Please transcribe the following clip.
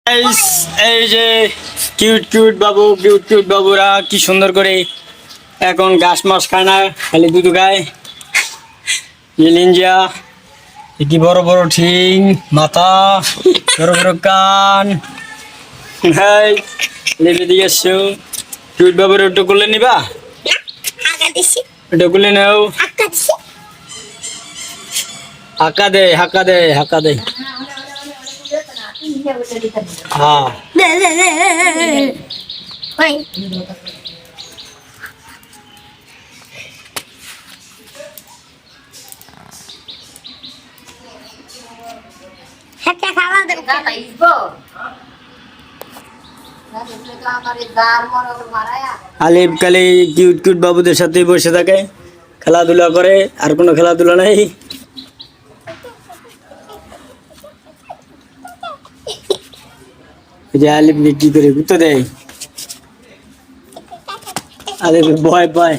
Guys, এই যে cute cute বাবুরা কি সুন্দর করে এখন ঘাস মাস খায় না, খালি দুধ খায়। লিঞ্জিয়া কি বড় বড় ঠিং, মাথা, বড় বড় কান। হাই, লেবে দিয়ে এসছো। কিউট বাবুর একটু করলে নিবা, একটু করলে নাও। হাঁকা দে হাঁকা দে হাঁকা দে। হ্যাঁ আলিফ খালি কিউট কিউট বাবুদের সাথে বসে থাকে, খেলাধুলা করে, আর কোনো খেলাধুলা নাই। এই যে আলিফকে কি করে ঘুরতে দেয়, আলিফ ভয় পায়।